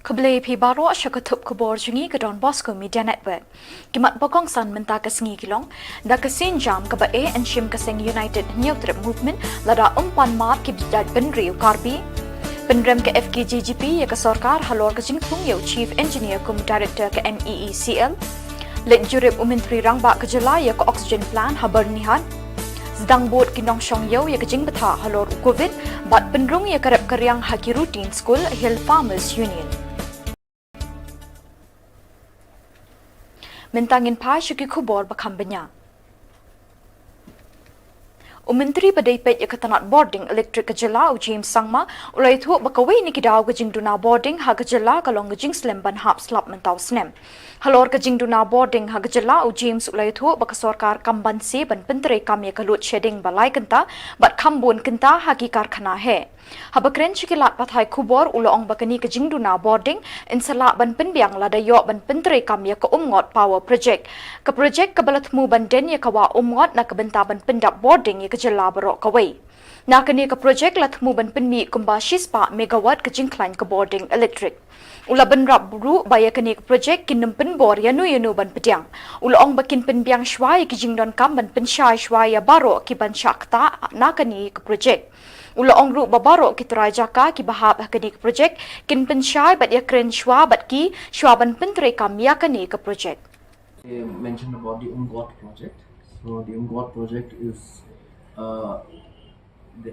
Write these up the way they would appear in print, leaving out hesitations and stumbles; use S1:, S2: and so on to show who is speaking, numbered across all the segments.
S1: Khubor Pibaro ASHA ketup Khubor Jungi ke Don Bosco Media Network. Kimat pokong san menta ke sengi kilong, da ke sinjam ke ba and shim ke seng United New Trip Movement lada umpan mat ki bijad benri ukarbi. Pendrem ke FKJGP ya ke sorkar halor ke jingtung ya Chief Engineer kum Director ke MEECL. Lek jurip Menteri Rangba ke Jylla ya ke Oxygen Plan habar nihan. Sedang buat kinong syong yau ya ke jing betha halor COVID bat pendrung ya kerap karyang haki rutin School Hill Farmers Union. Mentangin pa syuki Khubor bakam benya. Menteri Padaipet ya ketanat boarding elektrik ke Jylla James Sangma ulai thu bakawai ni kidaw ke jing duna boarding ha ke Jylla kalong ke jing slem ban hap slap mentau snem. Halor ke jing duna boarding ha ke Jylla James ulai thu bakasorkar kamban se ban pentre kam ya kalut shedding balai kenta bat kambun kenta haki karkhana he. Habakren chikilat pathai Khubor ulong bakani ke jing duna boarding insala ban penbiang lada yo ban pentre kam ya ke umngot power project. Ke project ke balatmu ban den ya kawa umngot na ke benta ban pendap boarding ya ke Jylla barok kawai. Na kini ke project latmu ban penmi kumba shispa megawatt ke jingklan ke boarding elektrik. Ula ban rap buru baya kini ke project kin pen bor yanu ban pediang. Ula ong bakin penbiang shwai ke jingdon kam ban pensyai shwai ya barok ki ban syakta na kini ke project. Ula ong ru babarok ki terajaka ki bahab kini ke project kin pensyai bat ya kren shwa bat ki shwa ban pentre kam ya kini ke project.
S2: They mentioned about the UMGOT project. So the UMGOT project is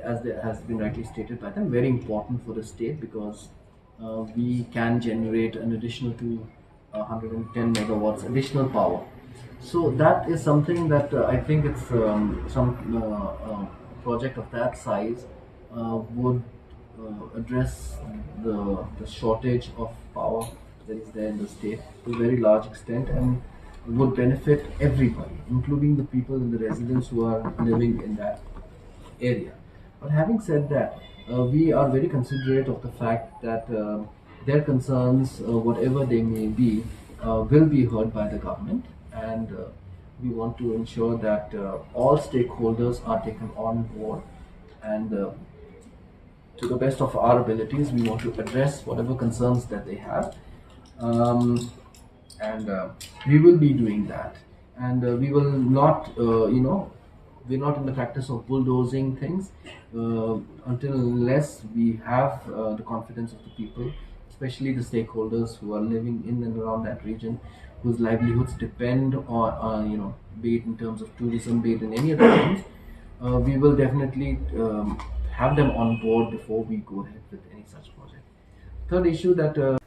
S2: as has been rightly stated by them, very important for the state because we can generate an additional 110 megawatts additional power. So that is something that I think it's some project of that size would address the shortage of power that is there in the state to a very large extent and would benefit everybody, including the people and the residents who are living in that area. But having said that, we are very considerate of the fact that their concerns, whatever they may be, will be heard by the government, and we want to ensure that all stakeholders are taken on board, and to the best of our abilities, we want to address whatever concerns that they have. And we will be doing that, and we will not, we're not in the practice of bulldozing things unless we have the confidence of the people, especially the stakeholders who are living in and around that region, whose livelihoods depend on, be it in terms of tourism, be it in any other things. We will definitely have them on board before we go ahead with any such project. Third issue that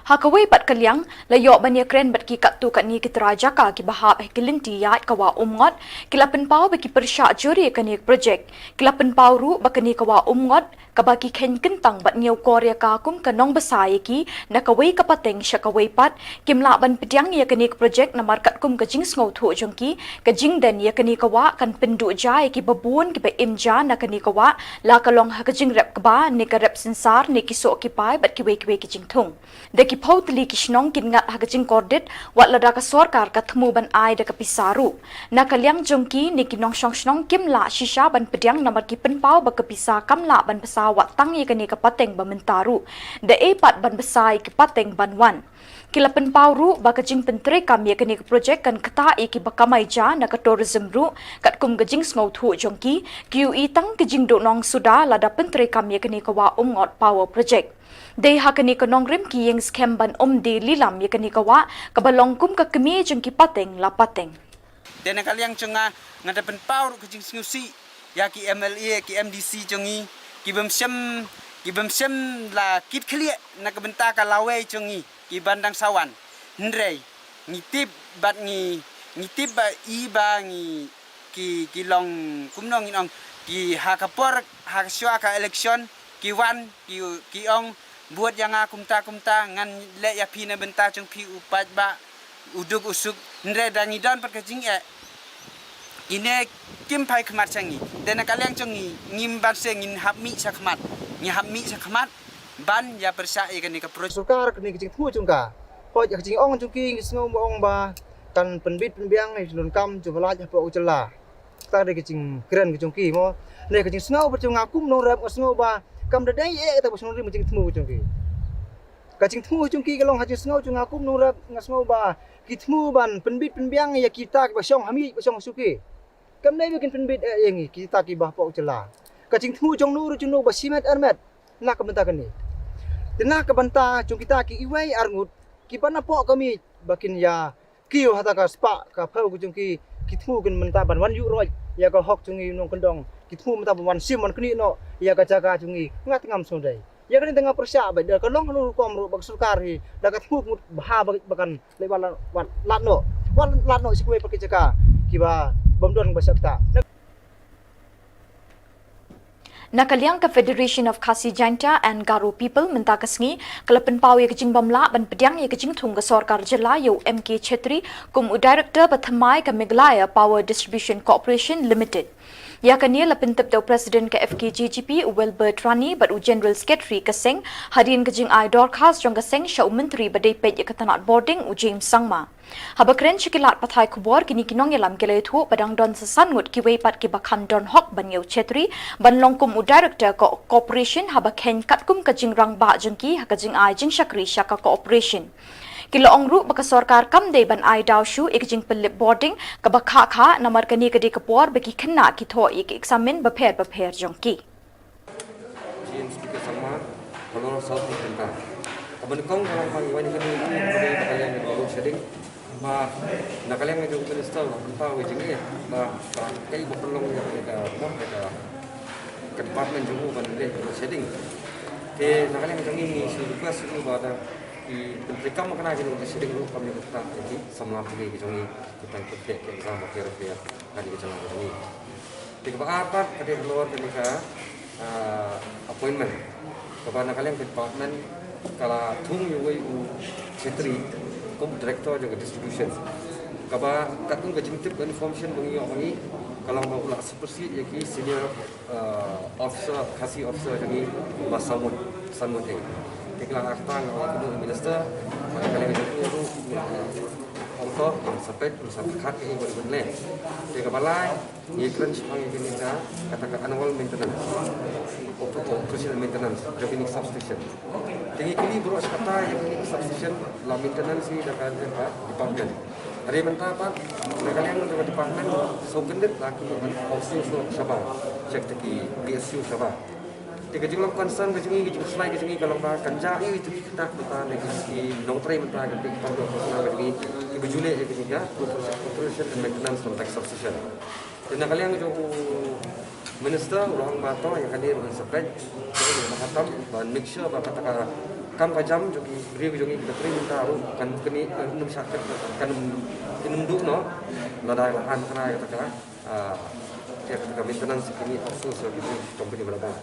S1: Hakawai pat kalyang layo banya kren bat ki katu kat ni kiteraja ka ki bahab kilinti yat kawa umngot kilapen pau baki persya juri kani project kilapen pau ru bakani kawa umngot kabaki ken kentang bat niau korea ka kum kanong besai ki nakawai kapateng syakawai pat kimla ban pediang ya kani project na markat kum kajing sngo thu jongki kajing den ya kani kawa kan pendu jai ki babun ki ba imja na kani kawa la kalong ha kajing rep kaba ni ka rep sensar ni ki so ki pai bat ki wei ki jing thung deki Pautli Kishnong kingat hagajing kordit wat lada ka sorkar ka thmu ban ai da ka pisaru na kalyang jongki ni kinong shong kimla shisha ban pediang namar ki penpau ba ka pisa kamla ban pesa wat tang ye ka ni ka pateng ba mentaru da epat ban besai ki pateng ban wan kila penpau ru ba ka jing pentre kam ye ka ni ka project kan kata e ki ba kamai ja na ka tourism ru kat kum gajing smau thu jongki QE tang ka jing do nong suda lada pentre kam ye ka ni ka wa umngot power project Day hakani kanong rim ki yang scam ban di lilam ya kani kawa kabalong kum ka kemi jeng ki pateng la pateng.
S3: Dena kaliang cenga ngada pen pau ke jing snusi ya ki MLA ki MDC cengi ki bemsem la kit klia na ke benta ka lawe cengi ki bandang sawan ndrei ngitip bat ngitip ba I ba ngi ki long kumnong inong ki hakapor hakswa ka election ki wan ki ong buat yang kumta ngan le ya pina benta chung pi upat ba uduk usuk ndre dangi dan pat kajing ine kim pai khmat changi dena kalyang changi ngim ban se ngin hapmi sakmat ban ya persa ikani ka pro
S4: sukar kini kajing thu chungka ko kajing ong chungki ngisngo ong ba kan penbit penbiang ni lun kam jumla ja po Jylla ta de kajing kren kajungki mo ne kajing sngo ba chung akum no rap sngo ba kam da dai e ta bo snong ri maching thmu chung ki kacing tmu jungki kalong hajus ngau chung akum nurak ngasngau ba kitmu ban penbit penbiang ya kita ba syong hami ba syong suki kam nei bikin penbit yengi kita ki bah pok cela kacing tmu jong nur chung nu ba simet armet nak kabenta kani tenah kabenta chung kita ki iwai arngut ki pana pok kami bakin ya kiu hataka spa ka phau ku jungki kitmu kan menta ban wan yu roi ya ka hok chungi nong kendong kitmu menta ban sim man kni no ya ka jaga chungi ngat ngam sondai ya kan tengah persya ba da kalong lu kom ru bak sulkari da ka thuk mut bah bakan leban wat latno sikwe pakai jaka kiba bomdon ba sakta
S1: Nakaliang ka Federation of Khasi Jaintia and Garo People menta kasngi kalapan pau ye kajing bamla ban pediang ye kajing thung ka sarkar jilla yo MK Chetri kum director pathamai ka Meghalaya Power Distribution Corporation Limited. Ya kania lapin tepto President ka FKGGP Wilbert Rani but General Secretary ka Seng hadian kajing ai dorkhas jong ka Seng Shau Menteri badai pej ka tanat boarding u James Sangma. Habakren shikilat pathai Khubor kini kinong yalam kelai thu padang don sasangut ki weipat ki bakhan don hok ban yeu Chetri ban longkum u director ko corporation habakhen katkum kajing rang ba jengki hakajing ai jing shakri shaka corporation. Kilo ongru baka sarkar kam dei ban ai daw shu ikjing pelip boarding ka bakha kha namar kani kadi kapor baki khanna ki tho ik examine bapher jongki
S5: James kita sama kalau South Africa kaban kong kalau pagi wani kani ini kalian yang seding ma nakalian yang minister kita wajing ya ma kai bopelong ya mereka ke department jumu ban deh seding ke nakalian yang ini sudah sudah pada di mereka makna kita seding lu kami kita jadi sama lagi kita ikut ke exam akhir kali kita ini tiga apa ada keluar ketika appointment kepada kalian department kalau thung yuwei u Chetri kom director juga distribution kaba katun ke jintip information bangi kalau mau ulah seperti yaki senior officer khasi officer jadi masamut Tiklah aktang kedua minister mana kalian itu ongkos sampai kat ini berbunyi. Jika balai, ia keren sepanjang ini katakan annual maintenance, operational maintenance, revenue substation. Tinggi kini beruas kata yang ini substation, la maintenance ini dekat department. Hari mentah apa? Kalian untuk department, so gendut lagi opsi Sabah, cek teki PSU Sabah. Jika jumlah concern kejungi slide kejungi kalau bah kanja itu kita lagi nongtrai mentah ketik pada personal kejungi ibu jule kejungi ya operation and maintenance contact substation. Dan kalian itu minister orang bato yang hadir dengan sebaik jadi bahatam dan make sure bah katakan kam pajam jogi beri kejungi kita beri minta kan kini num sakit kan inunduk no lada lahan kena katakan ya katakan maintenance kini also sebagai company berapa.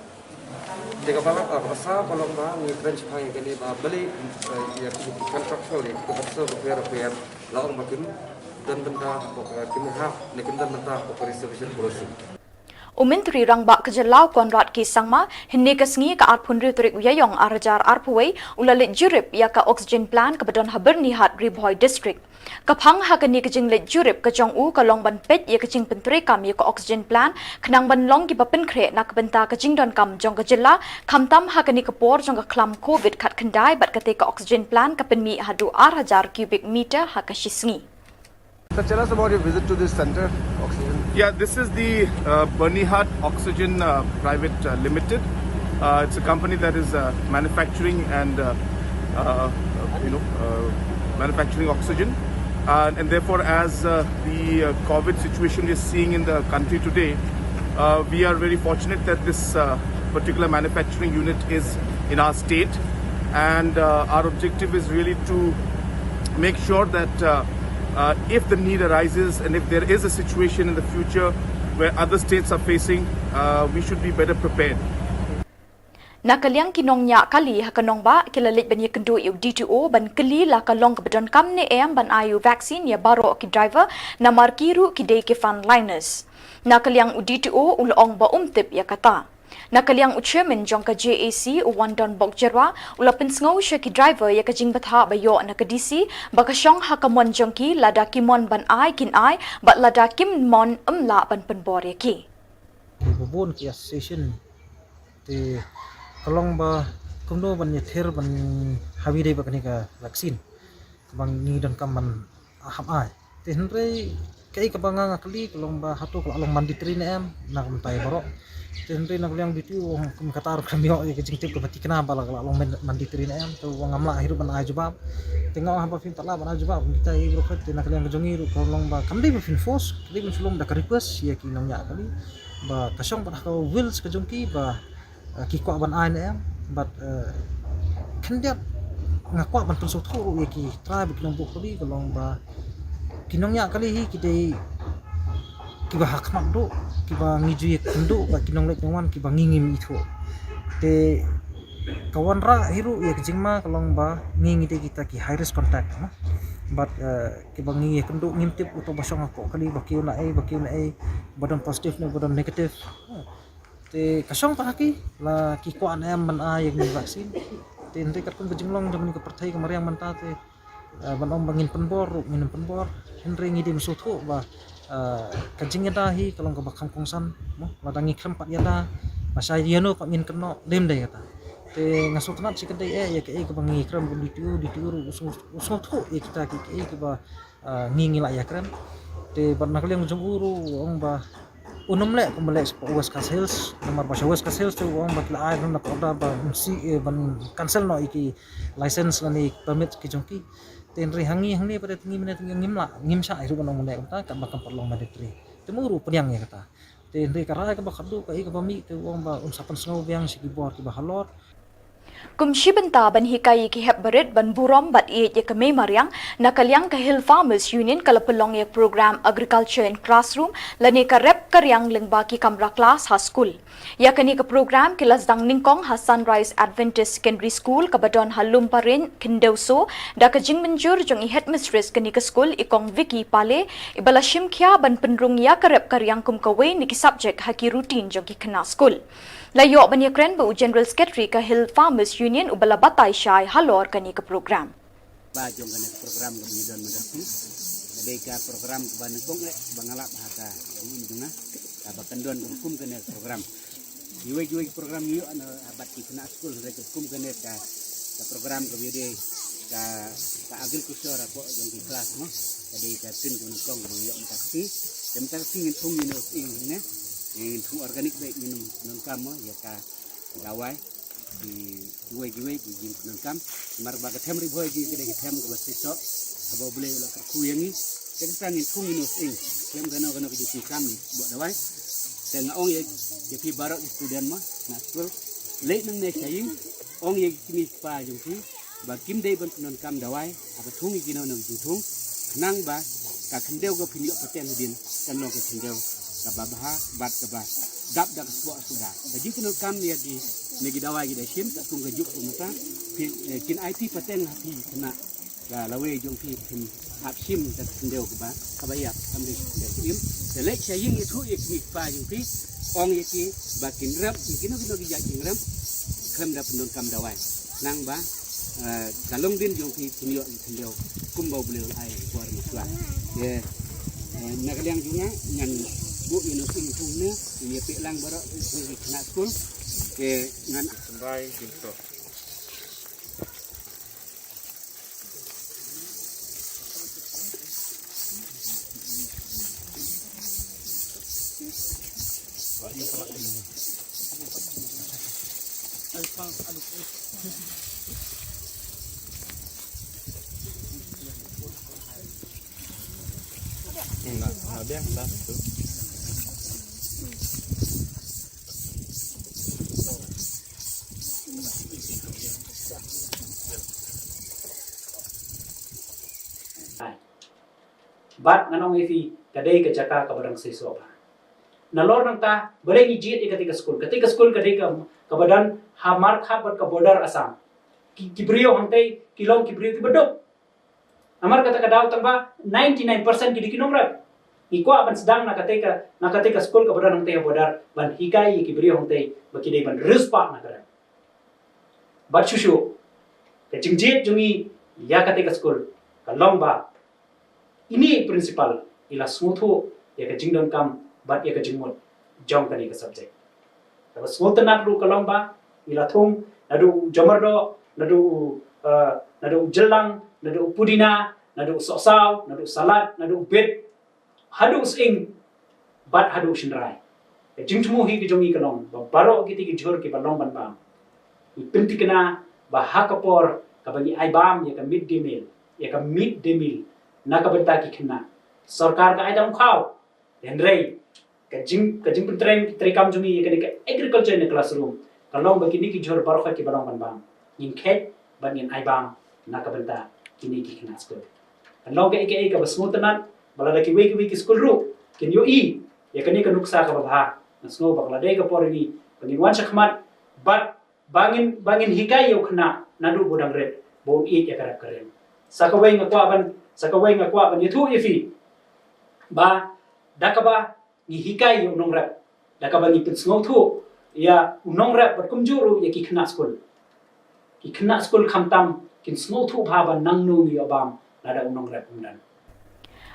S5: Jika balap pasal kalau mah ni crunch pay kini beli ya contractual ya officer repair lawan makin dan benda kimah ni kita benda reservation policy.
S1: Menteri Rangba Kejelau Konrad Ki Sangma hinni kasngi ka at punri turik uyayong arajar arpuway ulalit jurip ya ka oxygen plant ka badon haber nihat Riboy district. Kapang hakani kajing let jurip ka jong u ka long ban pet ya kajing pentri kam ya ka oxygen plant kenang ban long ki bapen kre nak benta kajing don kam jong ka jilla kamtam hakani ka por jong ka klam covid khat khandai bat kate ka oxygen plant ka penmi hadu 8,000 cubic meter hakashisngi.
S6: So tell us about your visit to this center, Oxygen. Yeah, this is the Bernihart Oxygen Private Limited. It's a company that is manufacturing and manufacturing oxygen, and therefore, as the COVID situation is seeing in the country today, we are very fortunate that this particular manufacturing unit is in our state, and our objective is really to make sure that. If the need arises and if there is a situation in the future where other states are facing, we should be better prepared.
S1: Nakaliang kinong nya kali hakanong ba kilalit ban yakendu yu DTO ban kali la kalong kabadon kam ne em ban ayu vaccine ya baro ki driver na markiru ki day ki frontliners. Nakaliang DTO ulong ba umtip ya kata. Nakaliang chairman jongka JAC Wandon Bokjerwa ulapin sngow siya ki driver ya kajing batha bayo na kadisi bakasyong hakamon jongki lada kimon ban ay kin ay bat lada kimon umla ban penbor ya ki.
S7: Bubun ki association ti kalong ba kumno ban yethir ban hawi dei bakani ka vaksin bang ni dan kaman aham ai te henre kai ka banga ngakli kolong ba hatu kolong manditri ne em nak mentai borok te henre nak liang bitu kum katar kamio ke jingtip ke bati kena bala kolong manditri ne em tu wang amla hirup ban ajubab tengok apa film tak lah ban ajubab kita i rokat te nak liang jongi ru kolong ba kamdei ba fin force kli bin sulum da request ya ki nong ya kali ba kasong ba ka wills ka jongki ba ki kwa ban ai ne em but kan dia ngakwa ban pensok thu ya ki try bi kilong buk kali kolong ba kinongnya kali hi kita kiba hak mak do kiba ngiju kendo ba kinong lek nwan kiba ngingim itu te kawan ra hiru ya kejingma kalong ba ngingi de kita ki high risk contact but kiba ngingi kendo ngimtip uto basong ako kali bakiu na ai badan positif ne badan negatif te kasong pa ki la ki ko an em man a yang ni vaksin te ndai kat kun kejinglong jam ni ka perthai ka mariang man ta te ban om bangin penbor minum penbor henry ngi dim suthu ba kajing yada hi kalong ka bakang kongsan mo wadangi krempat yada masa yano pak min keno dem dai kata te ngasut nat si kedai ya ke ka bangi krem ditiu usung thu ya kita ke ba ngingi la ya krem te ban nak leng jong uru ong ba unum le kumle West Coast Hills nomor ba West Coast Hills tu ong ba la ai na order ba si ban cancel no iki license lani permit ki jongki ten ri hangi pada tinggi minat ngim sa iru banong mune kata ka bakam perlong mandetri temuru penyang ya kata ten ri karai ka bakadu ka i ka bami tu ong ba unsapan sngau biang sigi bor ki bahalor
S1: Kumshibenta ban hikai ki hep berit ban burom bat ye kame mariang nakalyang ka Hill Farmers Union kalapelong ye program agriculture in classroom lani ka rep karyang lengba ki kamra class ha school ya kani ka program kilas dang ningkong ha Sunrise Adventist Secondary School ka badon halum parin kindauso da ka jing menjur jong i headmistress kani ka school ikong Vicky Pale ibala shimkhya ban penrung ya ka rep karyang kum kawe ni ki subject ha ki routine jong ki kana school Layo banya kren bu General Secretary ka Hill Farmers Union ubala batay syai halor kani ka program.
S8: Ba jong kani program ka bidon madapi. Dai ka program ka ban kong le bangalap haka ini dunga ka bakandon hukum kani program. Yuwe program yu ana abat ki kena school rek hukum kani ka program ka bide ka agriculture ko jong ki kelas mo. Jadi ka tin kong bu yo mtakti. Mtakti ngin thung ni ne. Itu organik baik minum nongkam ya ka gawai di dua di jin nongkam mar ba katem ri boy ji kede katem ko basiso abo bule la ku yangi kede tangin tung minus ing kem gano ke di kam ni bo dawai teng ong ye pi barok student ma na school le nang ne saying ong ye kini pa jung ti ba kim dei ban nongkam dawai aba tung gi no nang tung nang ba ka kendeu go pinyo paten din kan lo ke kendeu kababha bat kaba dap dak sebuah sudah jadi kena kam dia di negi dawai gi dasim tak tung gejuk umata kin IT paten hati kena ga lawe jong fi kin hapsim tak kendeu kaba kabayap amri im selek saying itu ik pa jong fi ong yeki bakin rap kino gi jaking ram kem dap pendon kam dawai nang ba kalong din jong fi kinyo kendeu kumbau beliau ai kuar muswa ye nakaliang juga ngan bu minus ingtungnya ini pelang barak di kena school ke ngan
S6: Sampai gitu. Ada yang satu.
S9: Bat nganong ifi kadai ke jaka ka badang seso ba nalor nang ta boleh ngijit ketika school kadai ka badan hamar khabat ka border asam kibrio hantai kilong kibrio ti bedok amar kata kadaw tamba 99% kidi kinong rap iko aban sedang na katika school ka badan hantai border ban hikai kibrio hantai bakidai ban ruspa na kara bat shushu ke jingjit jungi ya katika school kalong ba ini prinsipal ila smuthu ya ka jingdon kam bat ya ka jingmot jong kani ka subject kalau smuthu nat ru kalong ba ila thum nadu jamardo nadu nado jelang, nado pudina, nado sosau, nado salad, nado bed, hadu sing, bat hadu shinrai. Jing temu hi ki jongi kalong, baro kiti ki jor ki balong ban bam. Penting kena bahakapor kabagi aibam ya ka midday meal, ya ka midday meal, nak benta ki kena. Sarkar ka aidam khao, henrei, kajing pentrem trekam jongi ya ka agriculture in classroom. Kalong bagi ni ki jor baro ki balong ban bam. Yin khet ban yin aibam nak benta kini ki kena school. Kalong ka ike ka basmutanat, balada ki wei ki school ru, kin yo I, ya kani ka nuksa ka babha. Nasno bakla dai ka por ni pangin wan sakmat bat bangin hikai yo kena nadu bodang red bon eat ya karap karen sakawai ngakwa ban yathu ifi ba dakaba ni hikai yo nong rap dakaba ni pensngau thu ya nong rap bat kumjuru ya ki kena school khamtam kin sngo thu bha ban nangnu ni abam nada nong rap undan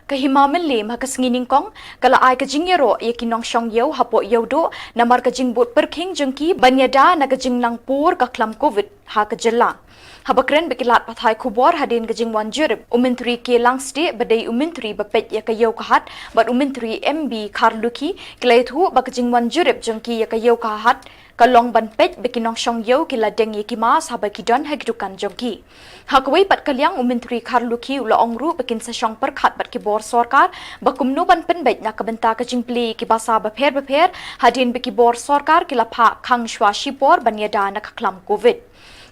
S1: Kahimamen lim hakasngining kong kala ai kajingyero yakinong syong yau hapo yaudo namar kajingbut perking jengki banyada na kajinglang pur kaklam covid ha kajella habakren bekilat pathai khubor hadin kajingwan jurib umintri kelang state badai umintri bapet ya kayau kahat bat umintri MB Karluki klaithu bakajingwan jurib jengki ya kayau kahat kalong ban pet bekinong syong yau kila deng yakimas habakidon hagdukan jengki Hakawai pat kalyang umintri Karluki ula ongru bekin sa syong perkhat bat kibor sorkar bakumnu ban penbet na kabenta kajingpli kibasa bapher hadin bekibor sorkar kila pha khang shwa shipor banyada na kaklam covid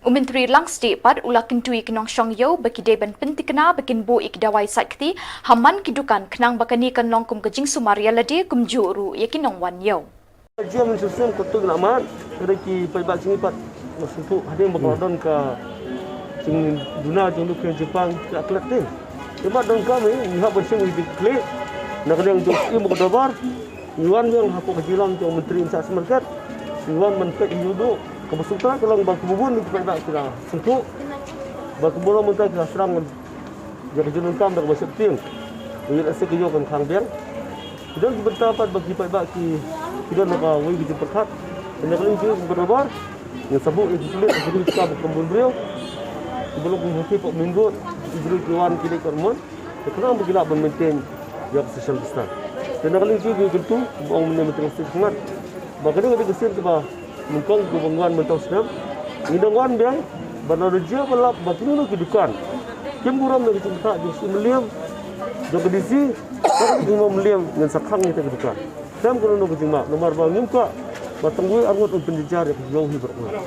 S1: umintri lang state pat ula kintui kinong syong yau bekide ban pentikna bekin bu ikdawai sakti haman kidukan kenang bakani kan longkum kajing sumaria lade kumjuru yakinong wan yau
S10: Jam susung kutuk namat kereki paibat sini pat masuk hadin berkodon ka sing duna jong duk Jepang tak kelak sebab dong kami nihak bersing di klik nak yang jong ibu kedabar yuan yang aku kejilang jong menteri insas market yuan mentek yudo kebesutan kalau bang kubun di pada kira sentuh bang kubun mentek kira serang jadi jenun kam dak besek tim ini rasa kejo kan khang biang dan bertapat bagi baki kita nak wei di perkat nak lagi kedabar yang sabuk itu sulit jadi kita berkembun beliau sebelum menghenti Pak Minggu diberi kewan kini kermon kenapa bergila maintain yang social distance dan kali ini juga tentu bang menemukan sangat bagaimana kita kesini sebab mungkin kebangunan mentau senam indangwan biang benar dia balap bagaimana kedudukan kemburam dari cinta di Shillong jaga disi tapi 5 miliar dengan sakang kita kedudukan dan kalau nak jemaah nomor bangim ka batangui angot pendijar yang jauh hiburan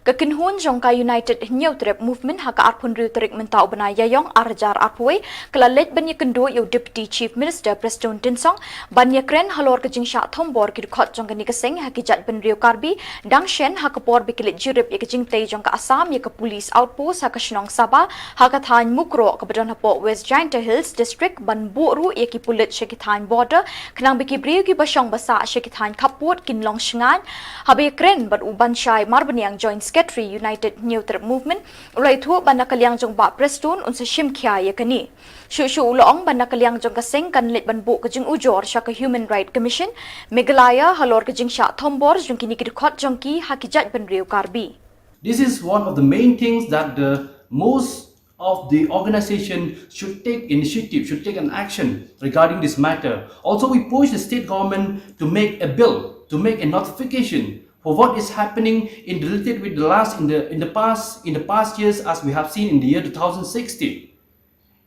S1: Kakinhun jongka United New Trip Movement haka arpun riutrik mentau benaya yong arjar arpui kelalet banya kendo yu Deputy Chief Minister Preston Tinsong banya kren halor kejing syak thombor kidukot jongka ni keseng hakijat ben riu karbi dang shen hakapor bikilit jurip ya kejing tei jongka Assam ya ke police outpost haka Shillong Sabah haka than mukro kebadan hapo West Giant Hills District ban buru ya ki pulit syekithan border kenang biki briu ki basyong basa syekithan kaput kinlong shengan habi kren bat uban syai marbaniang joint Secretary United New Trip Movement ulai thu banda kalyang jong ba Preston unsa shimkhya ya kani shu ulong banda kalyang jong kaseng kan let ban bu kajing ujor sya ka Human Right Commission Meghalaya halor kajing sya thombor jong kini kidkhot jong ki hakijat ban riu karbi.
S11: This is one of the main things that the most of the organization should take initiative, should take an action regarding this matter. Also, we push the state government to make a bill, to make a notification for what is happening related with in the past years, as we have seen in the year 2016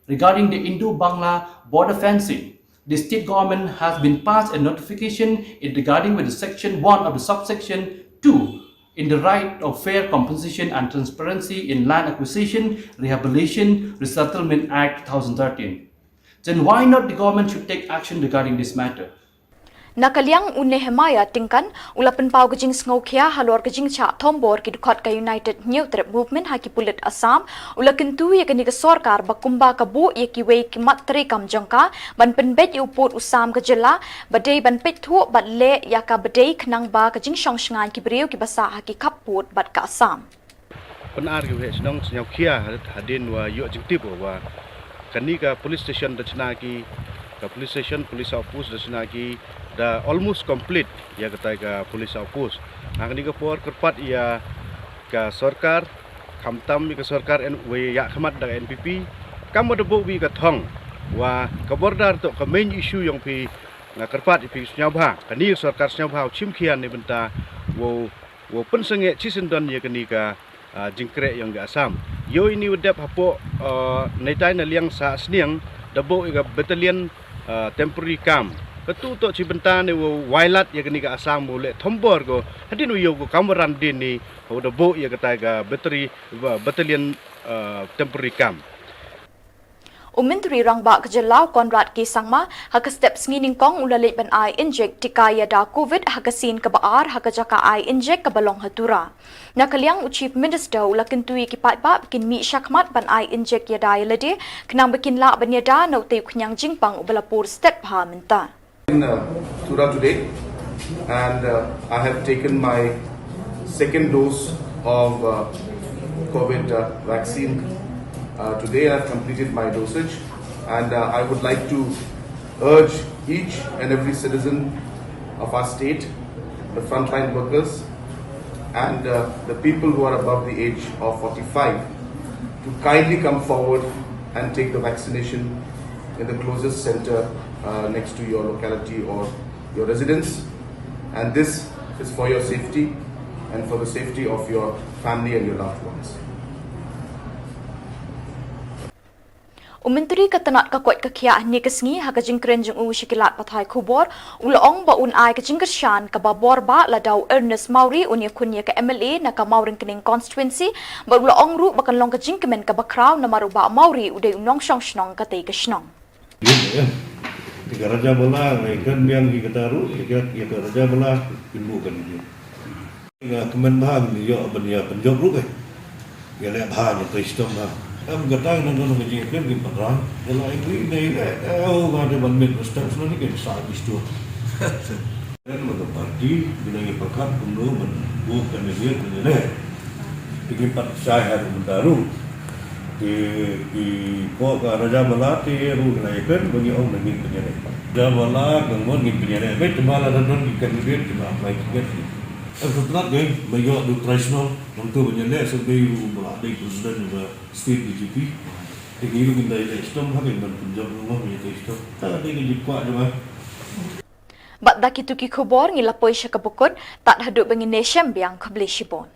S11: regarding the Indo-Bangla border fencing. The state government has been passed a notification regarding with the section 1 of the subsection 2 in the right of fair compensation and transparency in land acquisition, rehabilitation, resettlement act 2013. Then why not the government should take action regarding this matter?
S1: Nakalyang une hemaya tingkan ulapan pau kajing sngokia halor kajing cha thombor kidukot ka United New Trip Movement haki pulit Assam ulakentu ya kani ka sorkar bakumba kabu ya kiwei kimat trekam jongka ban penbet uput usam ka jela badai ban pet thu bat le ya ka badai khnang ba kajing shongshngan kibriu ki basa haki kaput bat ka Assam
S6: penar ke Shillong sngokia hadin wa yu jingtip wa kani ka police station dachna ki ka police station police outpost dachna ki da almost complete ya kata ka police outpost angni ka por kerpat ya ka sarkar khamtam mi ka sarkar en we ya khamat da NPP kam mo debu wi ka thong wa ka bordar to ka main issue yang pi nga karpat pi snyabha kani sarkar snyabha chim khian ni benta wo pen senge chisendon ye kani ka jingkre yang di Assam yo ini udap hapo naitai na liang sa sniang debu ga battalion temporary camp ketu to cibenta ni wailat ya kini ka Assam boleh thombor go hadin yo go kamaran din ni ho debu ya kata ga battalion temporary camp
S1: Menteri Rangba Ka Jylla Konrad K Sangma haka step ngining kong ulalit ban ai inject tikaya da COVID haka sin ka baar haka jaka ai inject ka balong hatura. Nakaliang Chief Minister ulakin tui ki patba bikin mi syakmat ban ai inject ya da yalade kenang bikin la ban ya da nau te kunyang jingpang ubalapur step ha menta.
S6: In Tura today, and I have taken my second dose of COVID vaccine. Today I have completed my dosage, and I would like to urge each and every citizen of our state, the frontline workers, and the people who are above the age of 45 to kindly come forward and take the vaccination in the closest center next to your locality or your residence. And this is for your safety and for the safety of your family and your loved ones.
S1: Menteri Ketenat Kakuat Kekia ni kesengi haka jingkren jeng shikilat pathai Khubor ulong ba unai ke jingkershan ka babor ba ladau Ernest Mauri unia kunya ke MLA na ka Mauring kening constituency ba ulong ru bakan long ke jingkemen ka bakraw na maruba Mauri udai unong syong shnong ka tei ke shnong.
S12: Tiga raja bola kan biang di ketaru ya ke raja bola pinbu kan dia. Nga kemen bahag ni yo bania penjog ru ke. Ya le bahag ni sistem bah. Am kata nang nang kerja kan di perang. Kalau ini ni ada banding step ni kan sah istu. Kan mata parti bila yang pakat penuh bu kan dia ni. Bikin part saya harus mendaru. Di kok raja bola ti ru kan bagi orang nangin penjara. Raja bola gangguan ngin penjara. Baik cuma ada non ikan dia cuma baik kan. Setelah dia bayar du tradisional untuk penjara sampai bola ada presiden juga state BJP. Jadi kita ini sistem kami berpunjab rumah punya sistem. Tak ada yang jikuat cuma.
S1: Bat daki tuki Khubor ngilapoi syakabukut tak haduk bangin nation biang kabli shibon.